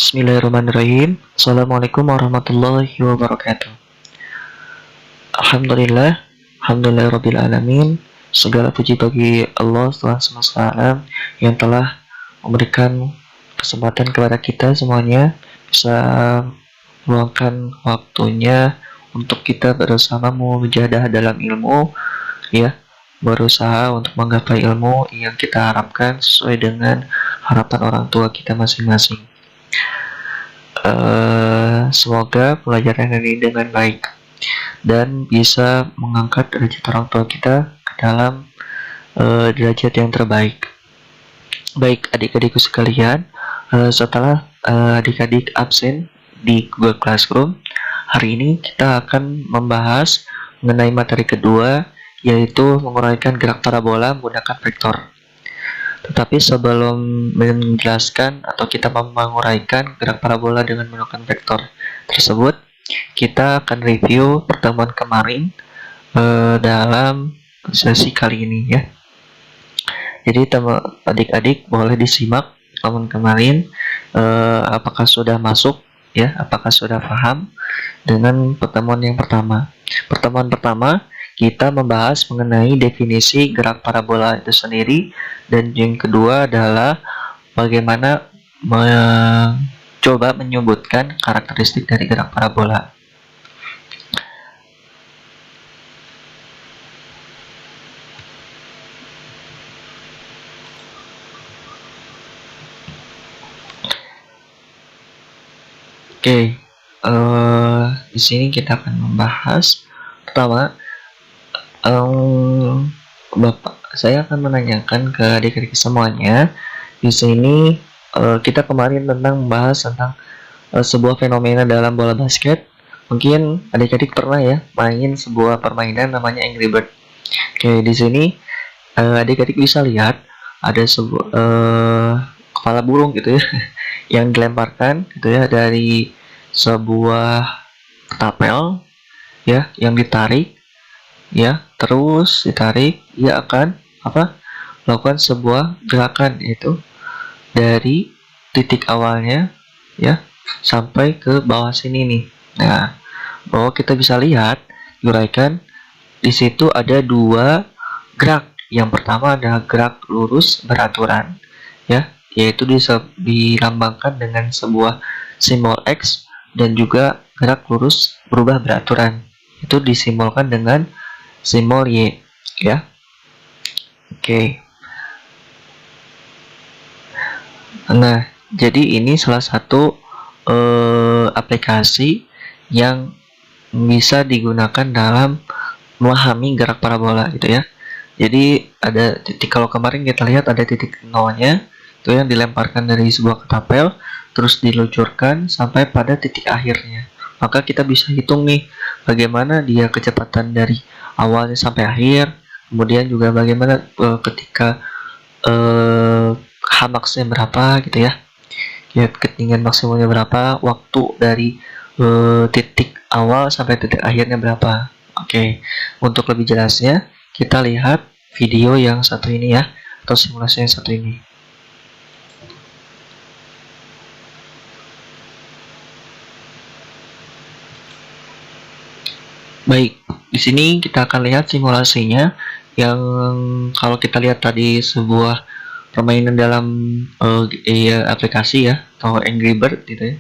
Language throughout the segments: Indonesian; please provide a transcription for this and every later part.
Bismillahirrahmanirrahim. Assalamualaikum warahmatullahi wabarakatuh. Alhamdulillah, alhamdulillahirabbil alamin. Segala puji bagi Allah Tuhan semesta alam yang telah memberikan kesempatan kepada kita semuanya bisa meluangkan waktunya untuk kita bersama mujahadah dalam ilmu, ya, berusaha untuk menggapai ilmu yang kita harapkan sesuai dengan harapan orang tua kita masing-masing. Semoga pelajaran ini dengan baik dan bisa mengangkat derajat orang tua kita ke dalam derajat yang terbaik. Baik adik-adikku sekalian, setelah adik-adik absen di Google Classroom, hari ini kita akan membahas mengenai materi kedua, yaitu menguraikan gerak parabola menggunakan vektor. Tetapi sebelum menjelaskan atau kita menguraikan gerak parabola dengan menggunakan vektor tersebut, kita akan review pertemuan kemarin dalam sesi kali ini, ya. Jadi adik-adik boleh disimak pertemuan kemarin, apakah sudah masuk, ya, apakah sudah paham dengan pertemuan yang pertama. Pertemuan pertama kita membahas mengenai definisi gerak parabola itu sendiri, dan yang kedua adalah bagaimana mencoba menyebutkan karakteristik dari gerak parabola. Oke, di sini kita akan membahas pertama. Saya akan menanyakan ke adik-adik semuanya. Di sini kita kemarin membahas tentang sebuah fenomena dalam bola basket. Mungkin adik-adik pernah ya main sebuah permainan namanya Angry Bird. Oke, di sini adik-adik bisa lihat ada sebuah kepala burung gitu ya yang dilemparkan gitu ya dari sebuah ketapel, ya, yang ditarik, ya, terus ditarik, ia akan melakukan sebuah gerakan, yaitu dari titik awalnya, ya, sampai ke bawah sini nih. Nah, bahwa kita bisa lihat uraikan di situ ada dua gerak. Yang pertama adalah gerak lurus beraturan, ya, yaitu dilambangkan dengan sebuah simbol X, dan juga gerak lurus berubah beraturan itu disimbolkan dengan simbol Y, ya. Oke. Nah, jadi ini salah satu aplikasi yang bisa digunakan dalam memahami gerak parabola gitu ya. Jadi ada titik, kalau kemarin kita lihat ada titik nolnya itu yang dilemparkan dari sebuah ketapel terus diluncurkan sampai pada titik akhirnya. Maka kita bisa hitung nih bagaimana dia kecepatan dari awalnya sampai akhir, kemudian juga bagaimana ketika Hmax-nya berapa gitu ya, ketinggian maksimumnya berapa, waktu dari titik awal sampai titik akhirnya berapa. Oke, untuk lebih jelasnya kita lihat video yang satu ini ya, atau simulasi yang satu ini. Baik, di sini kita akan lihat simulasinya yang kalau kita lihat tadi sebuah permainan dalam aplikasi ya, atau Angry Bird gitu ya.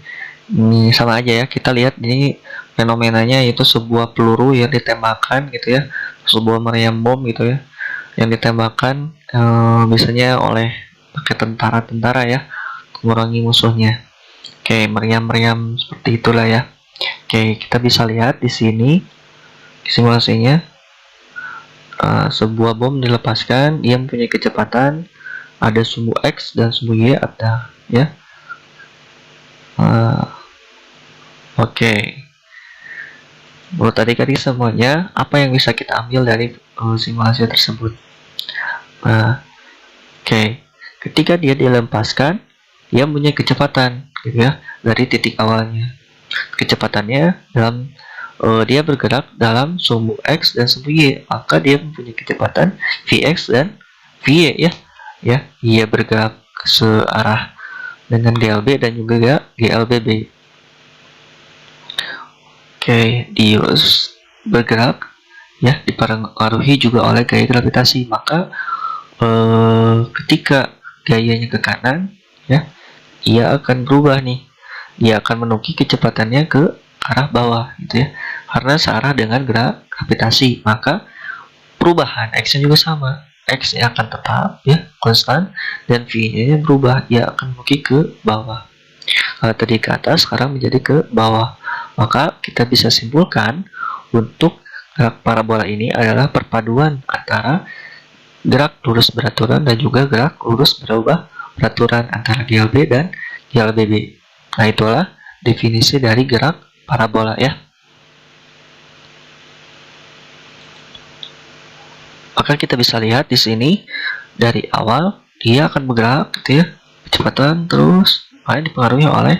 Ini sama aja ya, kita lihat ini fenomenanya yaitu sebuah peluru yang ditembakkan gitu ya, sebuah meriam bom gitu ya, yang ditembakkan biasanya oleh pakai tentara-tentara ya, mengurangi musuhnya. Oke, meriam-meriam seperti itulah ya. Oke, kita bisa lihat di sini simulasinya, sebuah bom dilepaskan, dia mempunyai kecepatan, ada sumbu X dan sumbu Y ada, ya. Oke. Menurut adik-adik semuanya, apa yang bisa kita ambil dari simulasi tersebut? Oke. Ketika dia dilepaskan, dia mempunyai kecepatan gitu ya, dari titik awalnya. Kecepatannya dalam dia bergerak dalam sumbu X dan sumbu Y, maka dia mempunyai kecepatan Vx dan Vy ya. Ia bergerak searah dengan GLB dan juga GLBB. Oke, Dios bergerak ya dipengaruhi juga oleh gaya gravitasi. Maka ketika gayanya ke kanan ya, ia akan berubah nih. Ia akan menukik kecepatannya ke arah bawah gitu ya. Karena searah dengan gerak gravitasi, maka perubahan X-nya juga sama. X-nya akan tetap ya konstan dan V-nya berubah, ia akan menukik ke bawah. Kalau tadi ke atas, sekarang menjadi ke bawah. Maka kita bisa simpulkan untuk gerak parabola ini adalah perpaduan antara gerak lurus beraturan dan juga gerak lurus berubah beraturan antara GLB dan GLBB. Nah, itulah definisi dari gerak parabola ya. Maka kita bisa lihat di sini dari awal dia akan bergerak gitu ya, kecepatan terus, makanya dipengaruhi oleh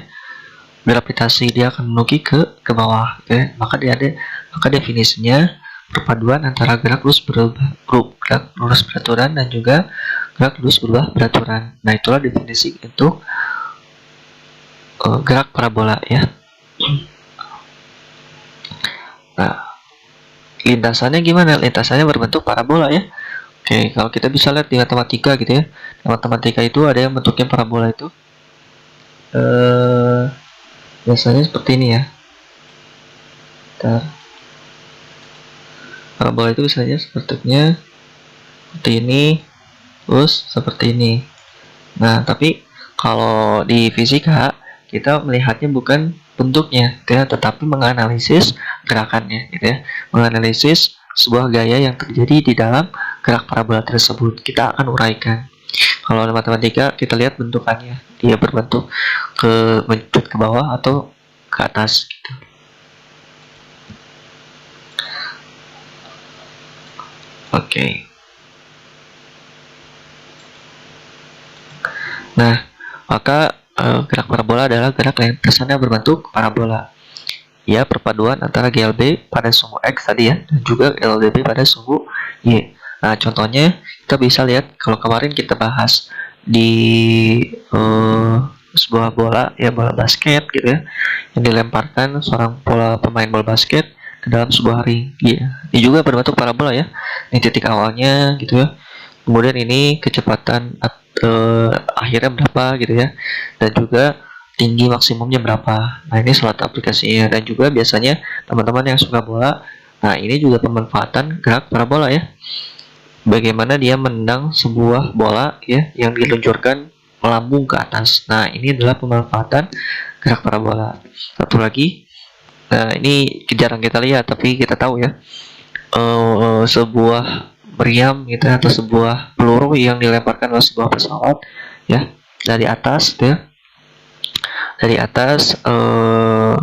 gravitasi, dia akan menukik ke bawah gitu ya. Maka definisinya perpaduan antara gerak lurus beraturan dan juga gerak lurus berubah beraturan. Nah, itulah definisi untuk gerak parabola ya. Nah, lintasannya gimana? Lintasannya berbentuk parabola ya. Oke, kalau kita bisa lihat di matematika gitu ya. Di matematika itu ada yang bentuknya parabola itu biasanya seperti ini ya. Parabola itu biasanya bentuknya seperti ini, terus seperti ini. Nah, tapi kalau di fisika kita melihatnya bukan bentuknya, gitu ya, tetapi menganalisis gerakannya, gitu ya, menganalisis sebuah gaya yang terjadi di dalam gerak parabola tersebut. Kita akan uraikan. Kalau di matematika kita lihat bentukannya, dia berbentuk mencut ke bawah atau ke atas. Gitu. Oke. Nah, maka gerak parabola adalah gerak lintasannya berbentuk parabola. Ya, perpaduan antara GLB pada sumbu X tadi ya, dan juga GLB pada sumbu Y. Nah, contohnya kita bisa lihat kalau kemarin kita bahas di sebuah bola ya, bola basket gitu ya, yang dilemparkan seorang pemain bola basket ke dalam sebuah ring. Ya, ini juga berbentuk parabola ya. Ini titik awalnya gitu ya. Kemudian ini kecepatan akhirnya berapa gitu ya, dan juga tinggi maksimumnya berapa. Nah, ini suatu aplikasinya. Dan juga biasanya teman-teman yang suka bola, nah ini juga pemanfaatan gerak parabola ya, bagaimana dia menendang sebuah bola ya yang diluncurkan melambung ke atas. Nah, ini adalah pemanfaatan gerak parabola. Satu lagi, nah ini jarang kita lihat tapi kita tahu ya, sebuah meriam gitu atau sebuah peluru yang dilemparkan oleh sebuah pesawat ya dari atas gitu ya, dari atas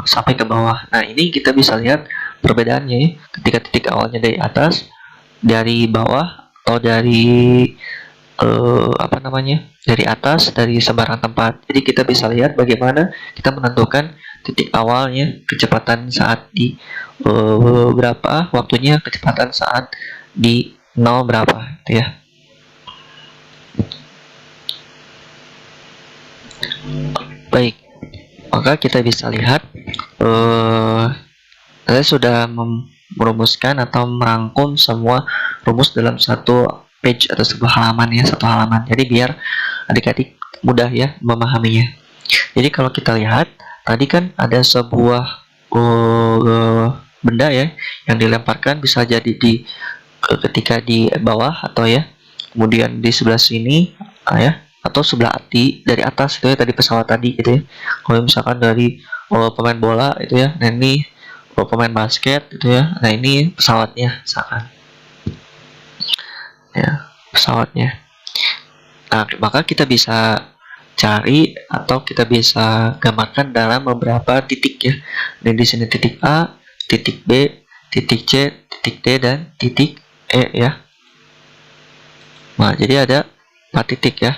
sampai ke bawah. Nah, ini kita bisa lihat perbedaannya ya, ketika titik awalnya dari atas, dari bawah, atau dari dari atas, dari sembarang tempat. Jadi kita bisa lihat bagaimana kita menentukan titik awalnya, kecepatan saat di berapa, waktunya kecepatan saat di 0 berapa gitu ya. Baik, maka kita bisa lihat saya sudah merumuskan atau merangkum semua rumus dalam satu page atau sebuah halaman ya, satu halaman. Jadi biar adik-adik mudah ya memahaminya. Jadi kalau kita lihat tadi kan ada sebuah benda ya yang dilemparkan, bisa jadi di ketika di bawah atau ya, kemudian di sebelah sini ya, atau sebelah dari atas itu ya, tadi pesawat tadi gitu ya. Kalau misalkan dari pemain bola itu ya, nah ini pemain basket gitu ya, nah ini pesawatnya misalkan ya, pesawatnya. Nah, maka kita bisa cari atau kita bisa gambarkan dalam beberapa titik ya. Dan di sini titik A, titik B, titik C, titik D, dan titik E ya. Nah, jadi ada 4 titik ya.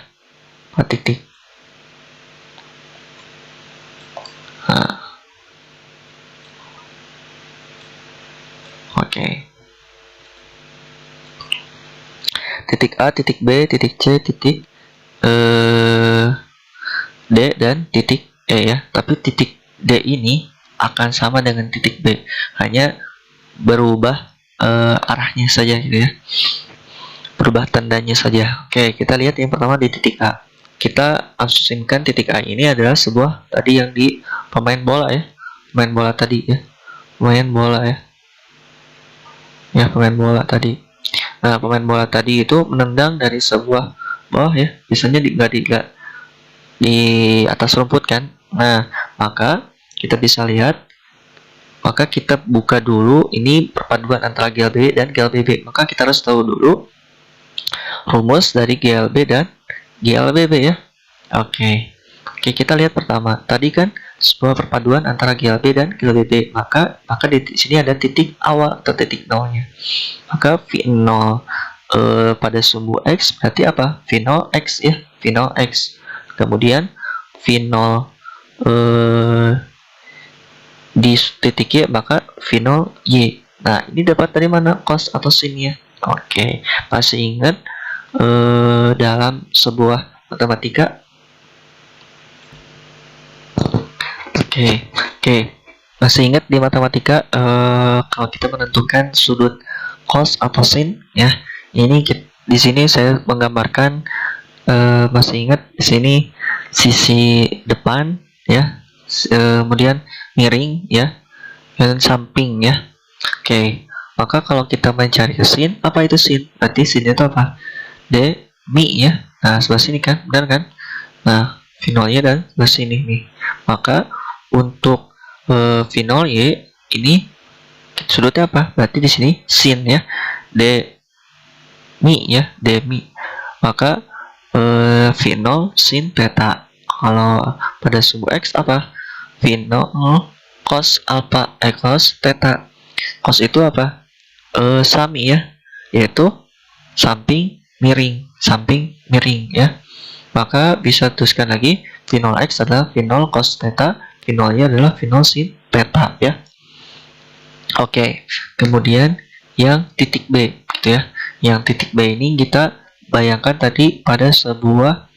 4 titik. Nah. Oke. Titik A, titik B, titik C, titik D D dan titik E ya. Tapi titik D ini akan sama dengan titik B, hanya berubah arahnya saja gitu ya, berubah tandanya saja. Oke, kita lihat yang pertama di titik A. Kita asumsikan titik A ini adalah sebuah tadi yang di pemain bola ya, pemain bola tadi ya, pemain bola ya, pemain bola tadi. Nah, pemain bola tadi itu menendang dari sebuah bawah ya, biasanya di atas rumput kan. Nah, maka kita bisa lihat, maka kita buka dulu ini perpaduan antara GLB dan GLBB. Maka kita harus tahu dulu rumus dari GLB dan GLBB ya. Oke, kita lihat pertama. Tadi kan sebuah perpaduan antara GLB dan GLBB. Maka di sini ada titik awal atau titik nolnya. Maka V0 pada sumbu X berarti apa? V0 X ya, V0 X. Kemudian V0 di titik Y maka V0 Y. Nah, ini dapat dari mana? Cos atau sin ya. Oke, masih ingat dalam sebuah matematika? Oke, masih ingat di matematika kalau kita menentukan sudut cos atau sin ya. Ini di sini saya menggambarkan, masih ingat di sini sisi depan ya, kemudian miring ya, dan samping ya. Oke, maka kalau kita mencari sin, apa itu sin? Berarti sin itu apa? D mi ya. Nah, sebelah sini kan, benar kan? Nah, V0-nya dan sebelah sini nih. Maka untuk V0 Y ini sudutnya apa? Berarti di sini sin ya, D mi ya, D mi. Maka V0 sin theta. Kalau pada sumbu X apa? V0 cos alpha cos theta. Cos itu apa? Sami ya, yaitu samping miring ya. Maka bisa tuliskan lagi V0x adalah V0 cos theta, V0 nya adalah V0 sin theta ya. Oke, kemudian yang titik B gitu ya. Yang titik B ini kita bayangkan tadi pada sebuah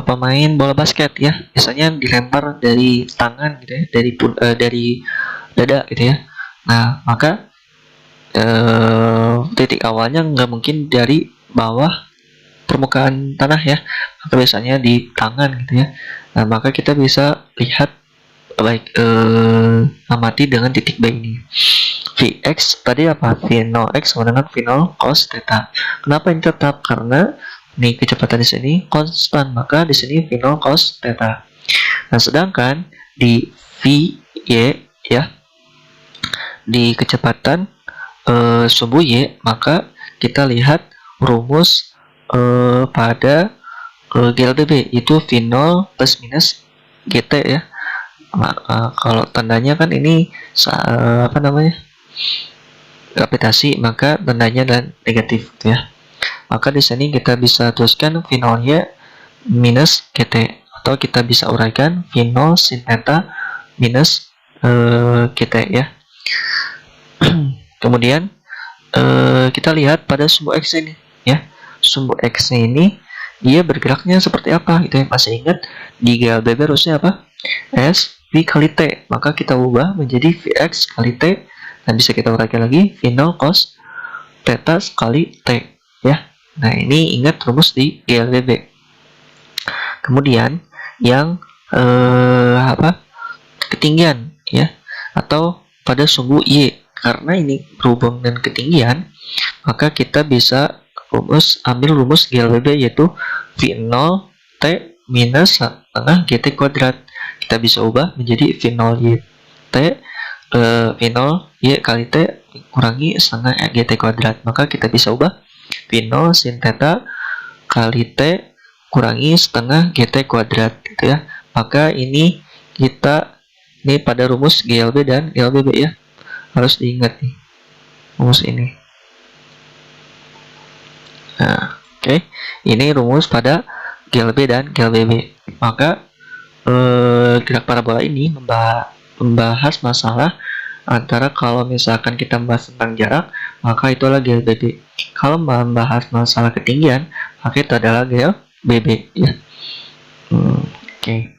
pemain bola basket ya, biasanya dilempar dari tangan gitu ya, dari dada gitu ya. Nah, maka titik awalnya nggak mungkin dari bawah permukaan tanah ya, maka biasanya di tangan gitu ya. Nah, maka kita bisa lihat baik amati dengan titik B ini. Vx tadi apa? V0x sama dengan V0 cos theta. Kenapa ini tetap? Karena ini kecepatan di sini konstan, maka di sini V0 cos theta. Nah, sedangkan di Vy ya, di kecepatan sumbu Y, maka kita lihat rumus pada GLBB itu V0 plus minus GT ya. Kalau tandanya kan ini apa namanya, gravitasi, maka tandanya dan negatif gitu ya. Maka di sini kita bisa tuliskan V0-nya minus GT, atau kita bisa uraikan V0 sin theta minus GT ya. Kemudian kita lihat pada sumbu X ini ya. Sumbu X ini dia bergeraknya seperti apa gitu ya. Masih ingat di GLBB rumusnya apa? S V kali T. Maka kita ubah menjadi Vx kali T, dan bisa kita uraikan lagi V0 cos theta kali T ya. Nah, ini ingat rumus di GLBB. Kemudian yang ketinggian ya, atau pada sumbu Y, karena ini berhubung dengan ketinggian, maka kita bisa ambil rumus GLBB, yaitu V0 T minus setengah GT kuadrat. Kita bisa ubah menjadi V0 Y T V0 Y kali T kurangi setengah GT kuadrat. Maka kita bisa ubah V0 sin theta kali T kurangi setengah GT kuadrat gitu ya. Maka ini pada rumus GLB dan GLBB ya, harus diingat nih rumus ini. Nah, ini rumus pada GLB dan GLBB. Maka gerak parabola ini membahas masalah antara, kalau misalkan kita membahas tentang jarak, maka itu adalah GLBB. Kalau membahas masalah ketinggian, maka itu adalah GLBB ya. Oke.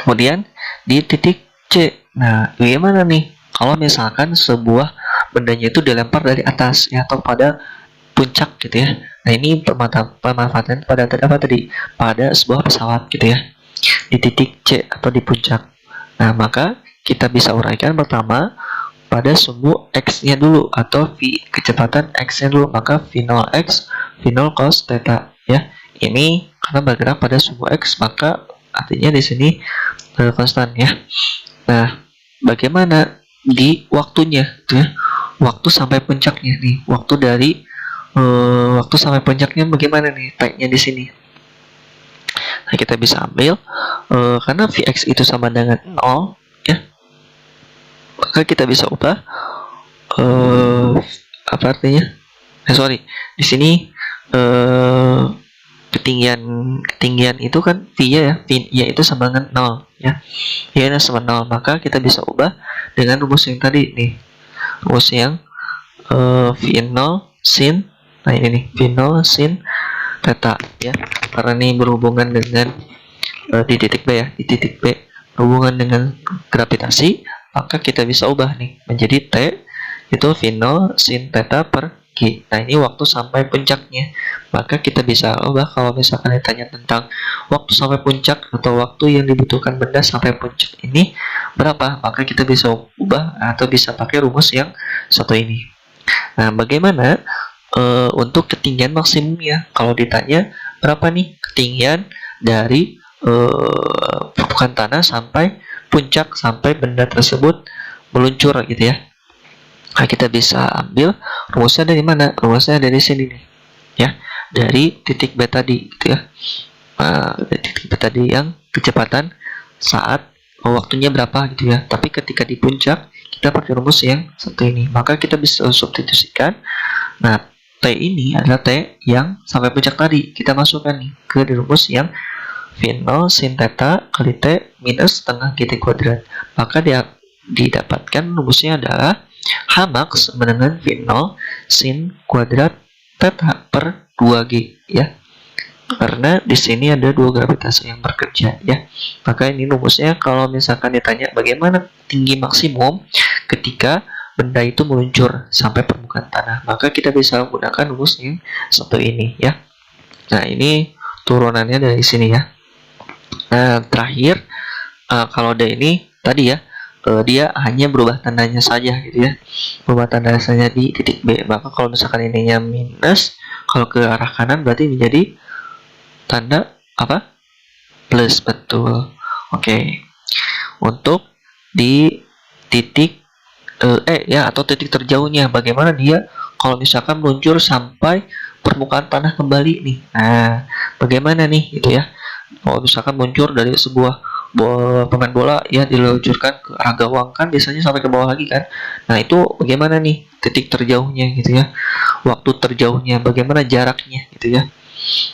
Kemudian di titik C. Nah, bagaimana nih kalau misalkan sebuah bendanya itu dilempar dari atas ya, atau pada puncak gitu ya. Nah, ini pemanfaatan pada apa tadi? Pada sebuah pesawat gitu ya. Di titik C atau di puncak. Nah, maka kita bisa uraikan pertama pada sumbu X-nya dulu atau V kecepatan X-nya dulu, maka V0 X, V0 cos theta ya. Ini karena bergerak pada sumbu X, maka artinya di sini konstan ya. Nah, bagaimana di waktunya ya? Waktu sampai puncaknya nih. Waktu sampai puncaknya bagaimana nih? T-nya di sini. Nah, kita bisa ambil karena Vx itu sama dengan 0 ya, maka kita bisa ubah apa artinya? Di sini ketinggian itu kan V-nya ya, V-nya itu sama dengan 0 ya. V-nya sama 0, maka kita bisa ubah dengan rumus yang tadi nih. Rumus yang V0 sin, nah ini nih, V0 sin theta ya. Karena ini berhubungan dengan di titik B ya, di titik B berhubungan dengan gravitasi, maka kita bisa ubah nih menjadi T itu V0 sin theta per G. Nah, ini waktu sampai puncaknya. Maka kita bisa ubah kalau misalkan ditanya tentang waktu sampai puncak atau waktu yang dibutuhkan benda sampai puncak ini berapa, maka kita bisa ubah atau bisa pakai rumus yang satu ini. Nah, bagaimana untuk ketinggian maksimumnya? Kalau ditanya berapa nih ketinggian dari permukaan tanah sampai puncak, sampai benda tersebut meluncur gitu ya. Nah, kita bisa ambil rumusnya dari mana? Rumusnya dari sini nih ya, dari titik B tadi gitu ya. Dari titik B tadi yang kecepatan saat waktunya berapa gitu ya. Tapi ketika di puncak kita pakai rumus yang satu ini, maka kita bisa substitusikan. Nah, T ini adalah T yang sampai puncak tadi, kita masukkan nih ke rumus yang V0 sin theta kali T minus setengah GT kuadrat. Maka dia didapatkan rumusnya adalah H max sama dengan V0 sin kuadrat theta per 2G ya. Karena di sini ada dua gravitasi yang bekerja ya. Maka ini rumusnya kalau misalkan ditanya bagaimana tinggi maksimum ketika benda itu meluncur sampai permukaan tanah, maka kita bisa menggunakan rumus yang satu ini ya. Nah, ini turunannya dari sini ya. Nah, terakhir kalau ada ini tadi ya, dia hanya berubah tandanya saja gitu ya, berubah tandanya di titik B. Maka kalau misalkan ininya minus, kalau ke arah kanan berarti menjadi tanda apa? Plus, betul. Oke. Untuk di titik ya, atau titik terjauhnya, bagaimana dia kalau misalkan meluncur sampai permukaan tanah kembali nih. Nah, bagaimana nih gitu ya? Kalau misalkan meluncur dari sebuah pemain bola ya, diluncurkan ke arah gawang kan biasanya sampai ke bawah lagi kan. Nah, itu bagaimana nih titik terjauhnya gitu ya, waktu terjauhnya, bagaimana jaraknya gitu ya.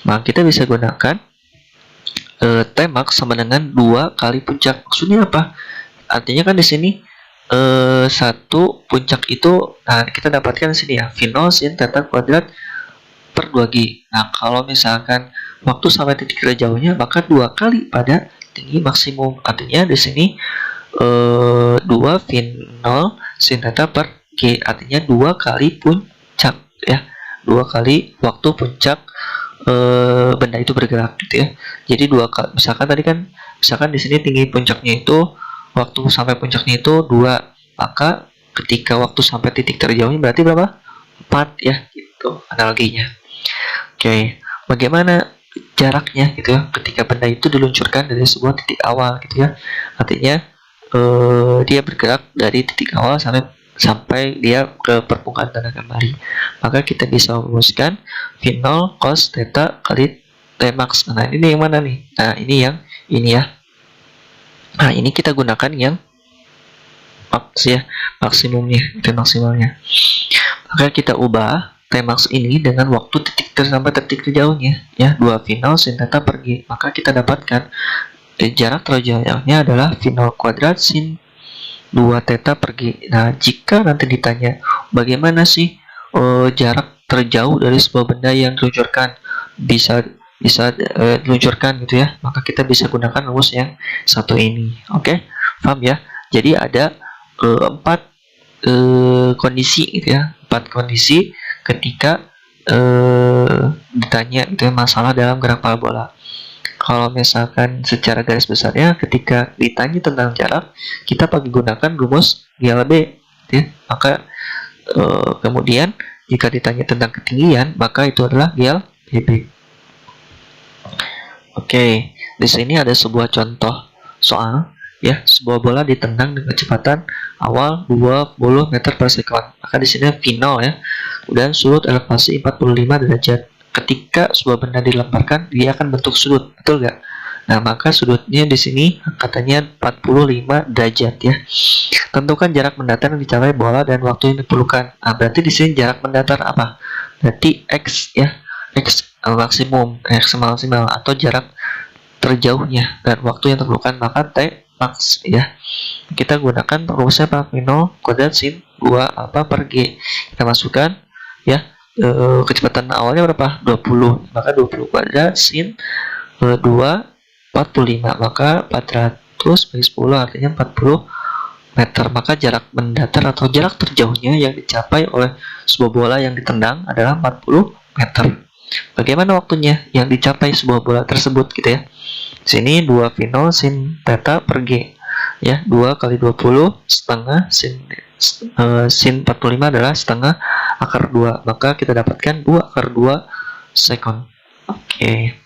Nah, kita bisa gunakan T max sama dengan 2 kali puncak. Maksudnya apa? Artinya kan di sini satu puncak itu, nah kita dapatkan di sini ya, V0 sin theta kuadrat per 2G. Nah, kalau misalkan waktu sampai titik terjauhnya, maka 2 kali pada tinggi maksimum. Artinya di sini 2 V0 sin theta per G, artinya 2 kali puncak ya. 2 kali waktu puncak benda itu bergerak gitu ya. Jadi 2 kali, misalkan tadi kan, misalkan di sini tinggi puncaknya itu, waktu sampai puncaknya itu 2, maka ketika waktu sampai titik terjauhnya berarti berapa? 4 ya, gitu analoginya. Oke, bagaimana jaraknya gitu ya ketika benda itu diluncurkan dari sebuah titik awal gitu ya. Artinya dia bergerak dari titik awal sampai dia ke permukaan tanah kembali. Maka kita bisa merumuskan V0 cos theta kali T max. Nah, ini yang mana nih? Nah, ini ya. Nah, ini kita gunakan yang max ya, maksimumnya, T maksimalnya. Maka kita ubah T max ini dengan waktu titik sampai titik terjauhnya ya, 2 V0 sin theta per G. Maka kita dapatkan jarak terjauhnya adalah V0 kuadrat sin 2 theta per G. Nah, jika nanti ditanya bagaimana sih jarak terjauh dari sebuah benda yang diluncurkan, bisa bisa diluncurkan gitu ya, maka kita bisa gunakan rumus yang satu ini. Oke, paham ya? Jadi ada 4 kondisi gitu ya, 4 kondisi ketika ditanya gitu ya, masalah dalam gerak parabola. Kalau misalkan secara garis besarnya ketika ditanya tentang jarak, kita pakai gunakan rumus GLB gitu ya. Maka kemudian jika ditanya tentang ketinggian, maka itu adalah GLBB. Oke, di sini ada sebuah contoh soal ya, sebuah bola ditendang dengan kecepatan awal 20 meter per sekon. Maka di sini V0 ya. Dan sudut elevasi 45 derajat. Ketika sebuah benda dilemparkan, dia akan bentuk sudut, betul nggak? Nah, maka sudutnya di sini katanya 45 derajat ya. Tentukan jarak mendatar yang dicapai bola dan waktu yang diperlukan. Nah, berarti di sini jarak mendatar apa? Berarti X ya. X maksimum, X maksimal atau jarak terjauhnya dan waktu yang diperlukan, maka T max ya. Kita gunakan rumusnya V0 kuadrat sin 2 alfa per G. Kita masukkan ya. Kecepatan awalnya berapa? 20. Maka 20 kuadrat sin 2 45. Maka 400 bagi 10 artinya 40 meter. Maka jarak mendatar atau jarak terjauhnya yang dicapai oleh sebuah bola yang ditendang adalah 40 meter. Bagaimana waktunya yang dicapai sebuah bola tersebut gitu ya. Sini 2 V0 sin theta per G ya, 2 kali 20 setengah sin 45 adalah setengah akar 2, maka kita dapatkan 2 akar 2 sekon. Oke.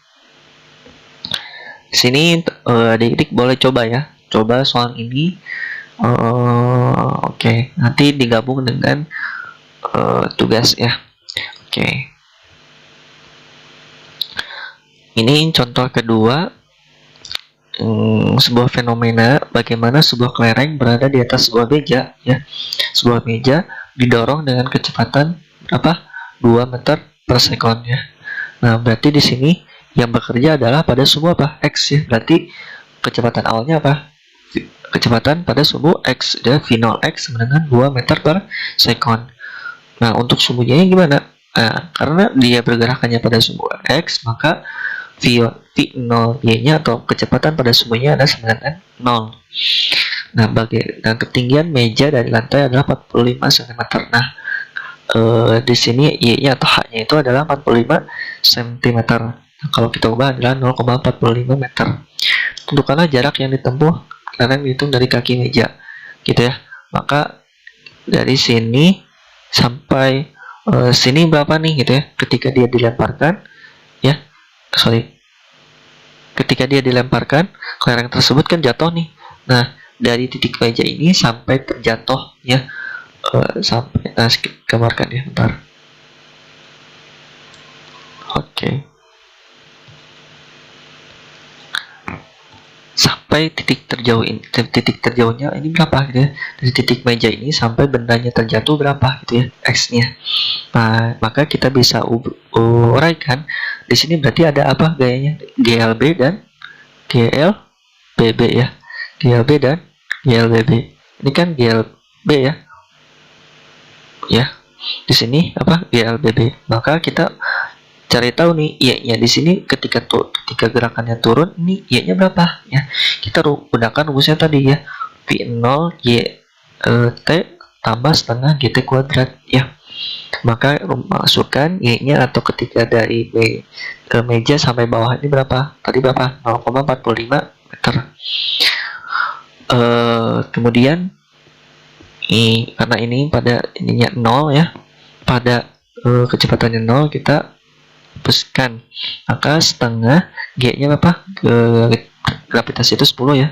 Di sini adik-adik boleh coba ya, coba soal ini. Oke, nanti digabung dengan tugas ya. Oke. Ini contoh kedua, sebuah fenomena bagaimana sebuah kelereng berada di atas sebuah meja ya. Sebuah meja didorong dengan kecepatan berapa? 2 meter per sekon ya. Nah, berarti di sini yang bekerja adalah pada sumbu apa? X ya. Berarti kecepatan awalnya apa? Kecepatan pada sumbu X ya, V0X sama dengan 2 meter per sekon. Nah, untuk sumbunya gimana? Nah, karena dia bergerak hanya pada sumbu X, maka V0Y-nya atau kecepatan pada sumbunya adalah sama dengan 0. Nah, ketinggian meja dari lantai adalah 45 cm. Nah, di sini Y-nya atau H-nya itu adalah 45 cm. Nah, kalau kita ubah adalah 0,45 meter. Tentukanlah jarak yang ditempuh karena dihitung dari kaki meja, gitu ya. Maka dari sini sampai sini berapa nih, gitu ya? Ketika dia dilemparkan, ya, ketika dia dilemparkan, kelereng tersebut kan jatuh nih. Nah, dari titik meja ini sampai terjatuh, ya, sampai, nah, gambarkan ya, bentar. Oke. Sampai titik terjauhnya ini berapa gitu ya? Dari titik meja ini sampai bendanya terjatuh berapa gitu ya, X-nya. Nah, maka kita bisa uraikan di sini berarti ada apa gayanya? GLB dan GLBB ya. GLB dan GLBB. Ini kan GLB ya. Ya. Di sini apa? GLBB. Maka kita cari tahu nih Y-nya di sini ketika gerakannya turun, ini Y-nya berapa ya? Kita gunakan rumusnya tadi ya. V0 Y T tambah setengah GT kuadrat ya. Maka masukkan Y-nya atau ketika dari ke meja sampai bawah ini berapa? Tadi berapa? 0,45 meter. Kemudian karena ini pada ininya 0 ya. Pada kecepatannya 0 kita hapuskan, maka setengah G-nya apa? Gravitasi itu 10 ya.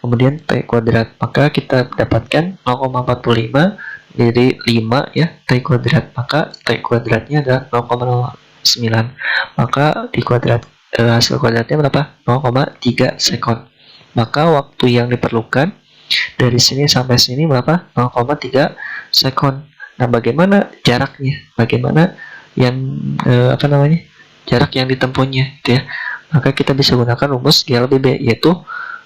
Kemudian T kuadrat, maka kita dapatkan 0,45 dari 5 ya, T kuadrat, maka T kuadratnya adalah 0,09, maka di kuadrat hasil kuadratnya berapa? 0,3 sekon. Maka waktu yang diperlukan dari sini sampai sini berapa? 0,3 sekon. Nah, bagaimana jaraknya? Bagaimana yang jarak yang ditempuhnya gitu ya. Maka kita bisa gunakan rumus GLBB, yaitu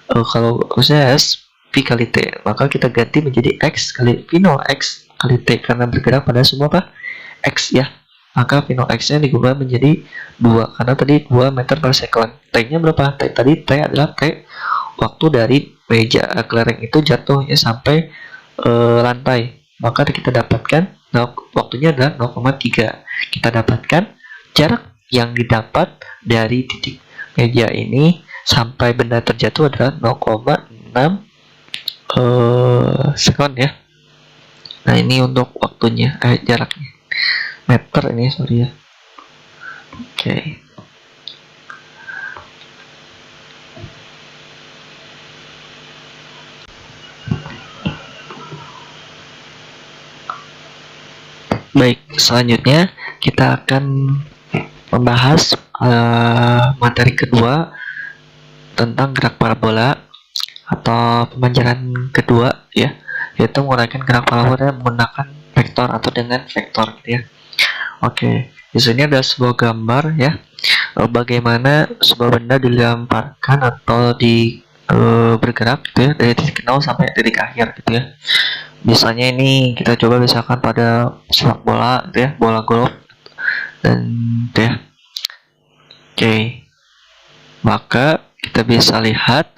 kalau rumusnya S V kali T, maka kita ganti menjadi X kali V0 X kali T karena bergerak pada semua apa? X ya. maka P 0x nya digubah menjadi 2 karena tadi 2 meter per second. T-nya berapa? Tadi T adalah T waktu dari meja kelereng itu jatuh ya sampai lantai, maka kita dapatkan waktunya adalah 0,3. Kita dapatkan jarak yang didapat dari titik meja ini sampai benda terjatuh adalah 0,6 sekon ya. Nah ini untuk waktunya, jaraknya meter ini, sorry ya. Oke. Baik, selanjutnya kita akan membahas materi kedua tentang gerak parabola atau pembelajaran kedua ya, yaitu menguraikan gerak parabola menggunakan vektor atau dengan vektor gitu ya. Oke, di sini ada sebuah gambar ya, bagaimana sebuah benda dilemparkan atau bergerak gitu ya, dari titik 0 sampai titik akhir gitu ya. Misalnya ini kita coba misalkan pada sepak bola gitu ya, bola golf dan gitu ya. Oke, maka kita bisa lihat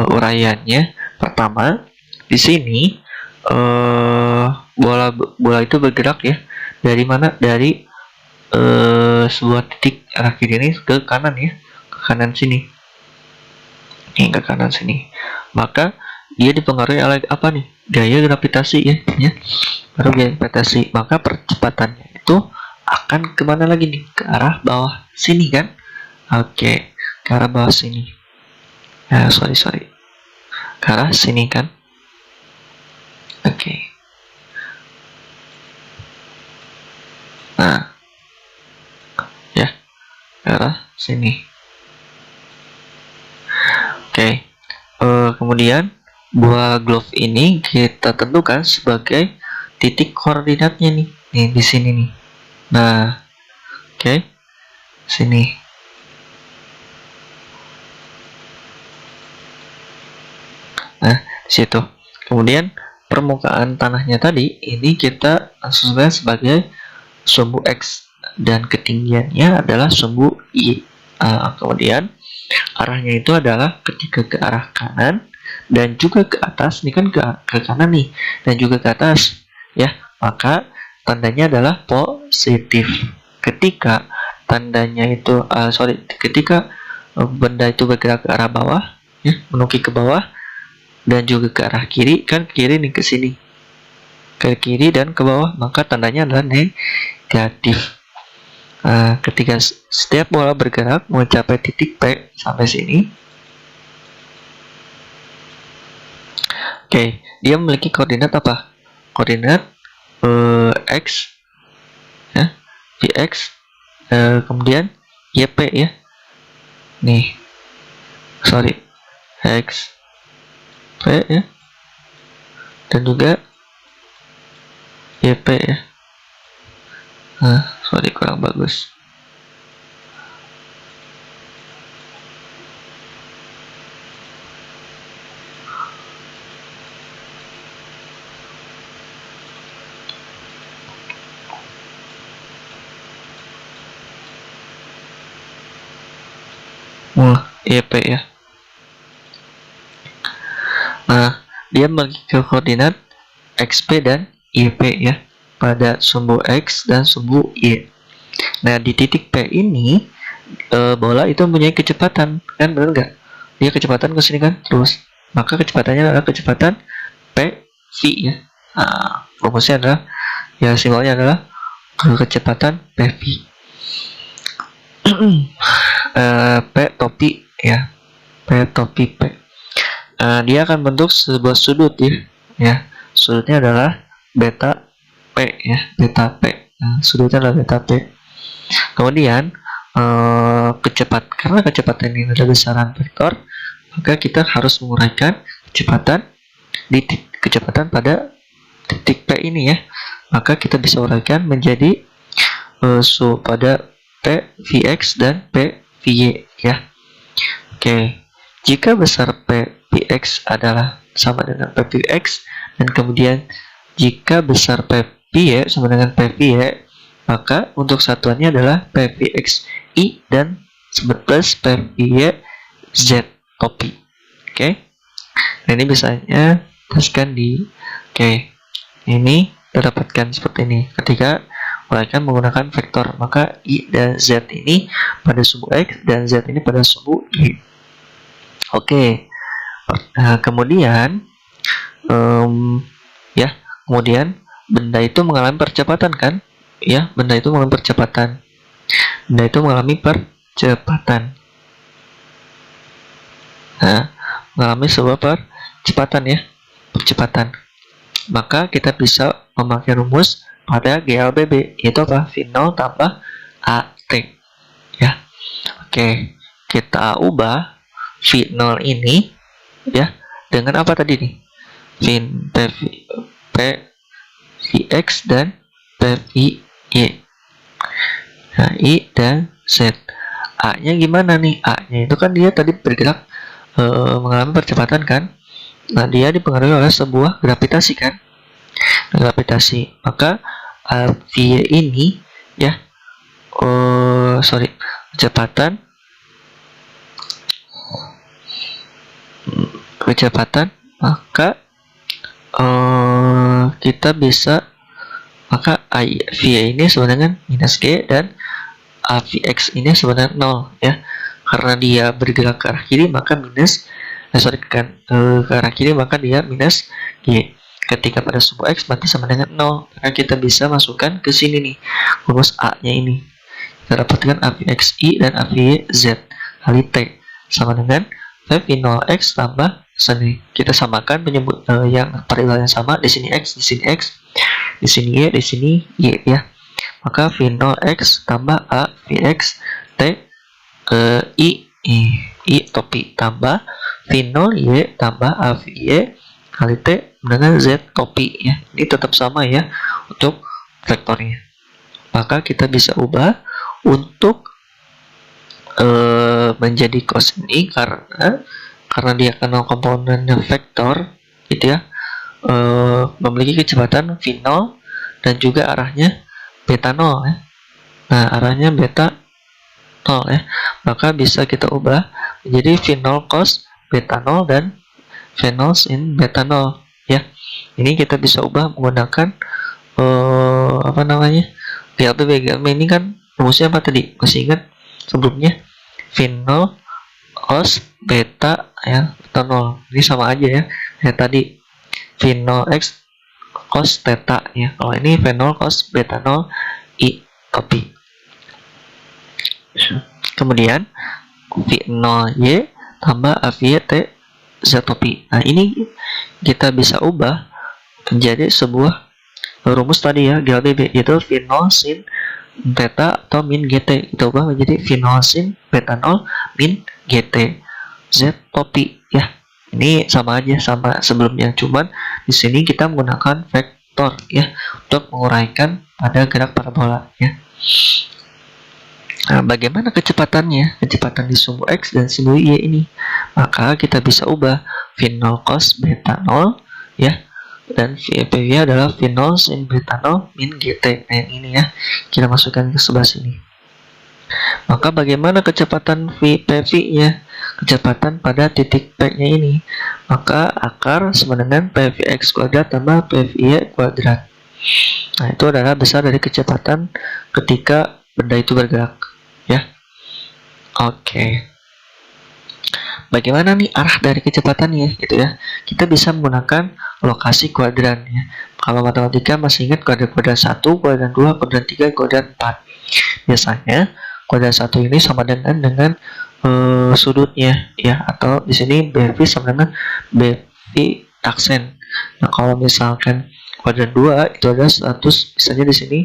uraiannya. Pertama, di sini bola itu bergerak ya, dari mana? Dari sebuah titik arah kiri ini ke kanan ya, ke kanan sini. Ini ke kanan sini. Maka dia dipengaruhi oleh apa nih? Gaya gravitasi ya. Baru gaya gravitasi. Maka percepatannya itu akan kemana lagi nih? Ke arah bawah sini kan? Oke, ke arah bawah sini. Sorry. Ke arah sini kan? Oke. Nah, ya, ke arah sini. Oke. Kemudian buah glove ini kita tentukan sebagai titik koordinatnya nih di sini nih. Nah, oke, sini. Nah, di situ. Kemudian permukaan tanahnya tadi ini kita asumsikan sebagai sumbu x dan ketinggiannya adalah sumbu y. Kemudian arahnya itu adalah ketika ke arah kanan dan juga ke atas, ini kan ke kanan nih, dan juga ke atas ya, maka tandanya adalah positif. Ketika tandanya itu ketika benda itu bergerak ke arah bawah ya, menukik ke bawah dan juga ke arah kiri, kan kiri nih ke sini, ke kiri dan ke bawah, maka tandanya adalah negatif. Ketika setiap bola bergerak mencapai titik P sampai sini, oke, dia memiliki koordinat apa? Koordinat x ya, dx, kemudian yp ya. Nih, sorry, x p ya, dan juga yp ya. Sorry, kurang bagus. YP ya. Nah, dia memiliki koordinat XP dan YP ya, pada sumbu X dan sumbu Y. Nah, di titik P ini bola itu mempunyai kecepatan, kan benar nggak? Dia kecepatan ke sini kan, terus maka kecepatannya adalah kecepatan PV ya. Rumusnya adalah ya, simbolnya adalah kecepatan PV. P topi ya, P topi P. Dia akan bentuk sebuah sudut ya. Sudutnya adalah beta P ya, beta P. Sudutnya adalah beta P. Kemudian karena kecepatan ini adalah besaran vektor, maka kita harus menguraikan kecepatan pada titik P ini ya. Maka kita bisa uraikan menjadi pada P Vx dan P Vy ya. Oke, jika besar P Vx adalah sama dengan P Vx, dan kemudian jika besar P Vy sama dengan P Vy, Maka untuk satuannya adalah PVXI dan plus PVYZ topi. Oke. Nah, ini misalnya tuliskan di ini terdapatkan seperti ini. Ketika uraikan menggunakan vektor, maka I dan Z ini pada sumbu X dan Z ini pada sumbu Y. Oke. Nah, kemudian kemudian benda itu mengalami percepatan kan? Ya, benda itu mengalami percepatan. Benda itu mengalami percepatan. Nah, mengalami sebuah percepatan ya, percepatan. Maka kita bisa memakai rumus pada GLBB, yaitu apa? V0 tambah AT. Ya. Oke, kita ubah V0 ini ya dengan apa tadi nih? PVX dan PVY. Nah, I dan Z. A-nya gimana nih? A-nya itu kan dia tadi bergerak mengalami percepatan kan? Nah, dia dipengaruhi oleh sebuah gravitasi kan? Gravitasi. Maka V ini ya kecepatan, maka kita bisa, maka V ini sebenarnya minus G dan AVX ini sebenarnya 0 ya, karena dia bergerak ke arah kiri maka minus ke arah kiri maka dia minus G. Ketika pada sumbu X berarti sama dengan 0, maka kita bisa masukkan ke sini nih rumus A nya ini. Kita dapatkan AVXI dan AVZ kali T sama dengan V0X tambah sini. Kita samakan penyebut yang variabel yang sama, di sini X, di sini X, di sini Y, di sini Y ya. Maka V0X tambah AVX T I topi tambah V0Y tambah AVY kali T dengan Z topi ya. Ini tetap sama ya untuk vektornya. Maka kita bisa ubah untuk menjadi cos ini karena dia kenal komponennya vektor gitu ya, memiliki kecepatan V0 dan juga arahnya beta 0 ya. Nah, arahnya beta 0 ya. Maka bisa kita ubah menjadi V0 cos beta 0 dan V0 sin beta 0 ya. Ini kita bisa ubah menggunakan GLB ini kan rumusnya apa tadi? Masih ingat sebelumnya? V0 cos beta ya, beta 0. Ini sama aja ya. Kayak tadi V0x cos theta ya. Kalau ini V0 cos beta 0 I topi. Kemudian V0y tambah AVY T Z topi. Nah, ini kita bisa ubah menjadi sebuah rumus tadi ya, GLBB, yaitu V0 sin theta atau min GT. Kita ubah menjadi V0 sin beta 0 min GT Z topi ya. Ini sama aja sama sebelumnya, cuman di sini kita menggunakan vektor ya untuk menguraikan pada gerak parabola ya. Nah, bagaimana kecepatannya? Kecepatan di sumbu X dan sumbu Y ini. Maka kita bisa ubah V0 cos beta 0 ya, dan PV adalah V0 sin beta 0 min GT. Nah, yang ini ya, kita masukkan ke sebelah sini. Maka bagaimana kecepatan PV-nya? Kecepatan pada titik P-nya ini. Maka akar sama dengan PVX kuadrat tambah PVY kuadrat. Nah, itu adalah besar dari kecepatan ketika benda itu bergerak ya. Oke. Bagaimana nih arah dari kecepatannya gitu ya? Kita bisa menggunakan lokasi kuadran ya. Kalau matematika masih ingat kuadran 1, kuadran 2, kuadran 3, kuadran 4. Biasanya kuadran 1 ini sama dengan sudutnya ya, atau di sini BV sama dengan BV aksen. Nah, kalau misalkan kuadran 2 itu ada 100, misalnya di sini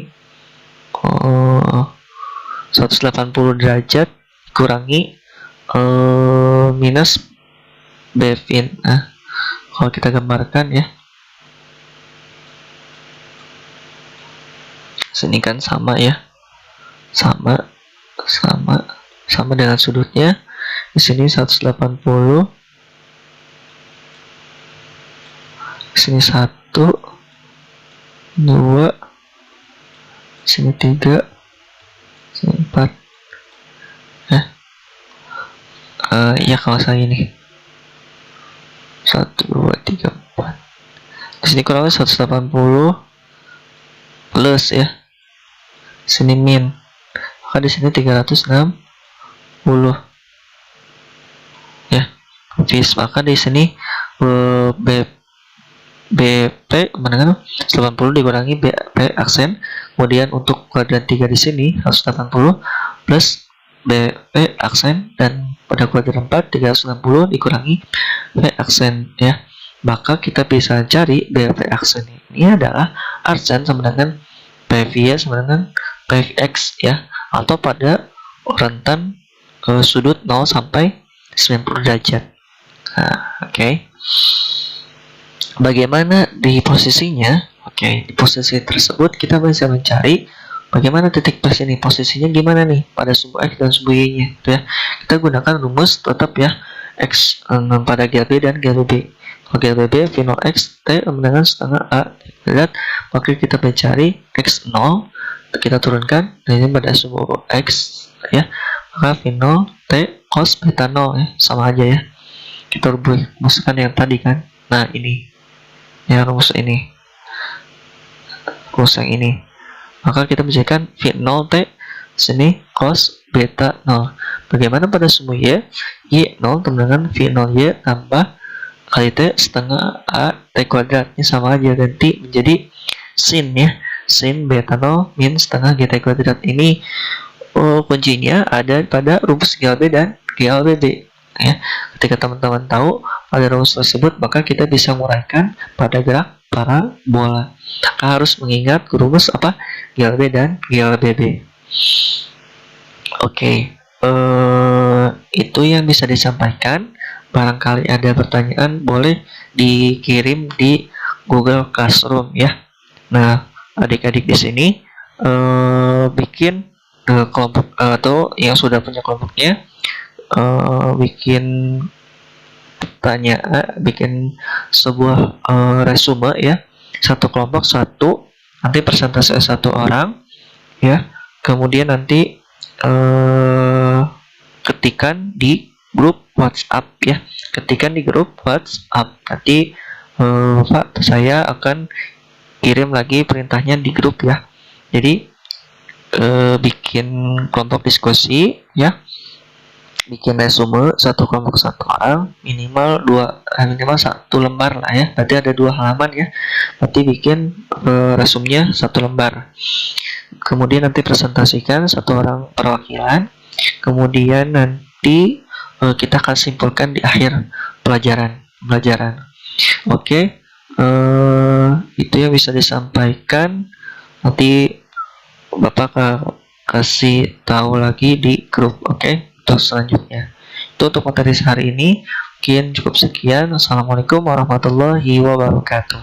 180 derajat kurangi minus BV. Nah, kalau kita gambarkan ya, sini kan sama ya, sama dengan sudutnya. Di sini 180, di sini 1, 2, sini 3, sini 4. Ya kalau saya ini 1, 2, 3, 4. Di sini kurang lebih 180 plus ya. Sini min. Maka di sini 360 ya. Habis maka di sini BP mendengar 80 dikurangi BP aksen. Kemudian untuk kuadran 3 di sini 180 plus BP aksen, dan pada kuadran 4 360 dikurangi B aksen ya. Maka kita bisa cari BP aksen ini adalah aksen sama dengan PV sama dengan PVX ya, atau pada rentan sudut 0 sampai 90 derajat. Nah, oke. Bagaimana di posisinya? Di posisi tersebut kita bisa mencari bagaimana titik plus ini, posisinya gimana nih pada sumbu X dan sumbu Y-nya, gitu ya. Kita gunakan rumus tetap ya, X pada GLB dan GLB. Kalau GLB V0 X T dengan setengah A lihat, maka kita mencari X0, kita turunkan dan ini pada sumbu X ya, maka V0 T cos beta 0 ya, sama aja ya. Kita rumuskan yang tadi kan. Nah, ini ya rumus ini, rumus yang ini, maka kita menjadikan V0 T sini cos beta 0. Bagaimana pada sumbu Y? Y0 dengan V0 Y tambah kali T setengah A T kuadrat, ini sama aja, ganti menjadi sin ya, sin beta 0 min setengah GT kuadrat. Ini kuncinya ada pada rumus GLB dan GLBB ya. Ketika teman-teman tahu pada rumus tersebut, maka kita bisa menguraikan pada gerak parabola. Maka harus mengingat rumus apa? GLB dan GLBB. Itu yang bisa disampaikan. Barangkali ada pertanyaan, boleh dikirim di Google Classroom ya. Nah, adik-adik di sini bikin kelompok atau yang sudah punya kelompoknya, bikin pertanyaan, bikin sebuah resume ya, satu kelompok satu, nanti persentase satu orang ya. Kemudian nanti ketikan di grup WhatsApp ya, ketikan di grup WhatsApp. Nanti Pak, saya akan kirim lagi perintahnya di grup ya. Jadi bikin kelompok diskusi ya, bikin resume satu kelompok satu orang, minimal satu lembar lah ya, berarti ada 2 halaman ya. Nanti bikin resumenya 1 lembar, kemudian nanti presentasikan 1 orang perwakilan, kemudian nanti kita akan simpulkan di akhir pelajaran. Itu yang bisa disampaikan. Nanti Bapak kasih tahu lagi di grup. Untuk selanjutnya, itu untuk materi hari ini mungkin cukup sekian. Assalamualaikum warahmatullahi wabarakatuh.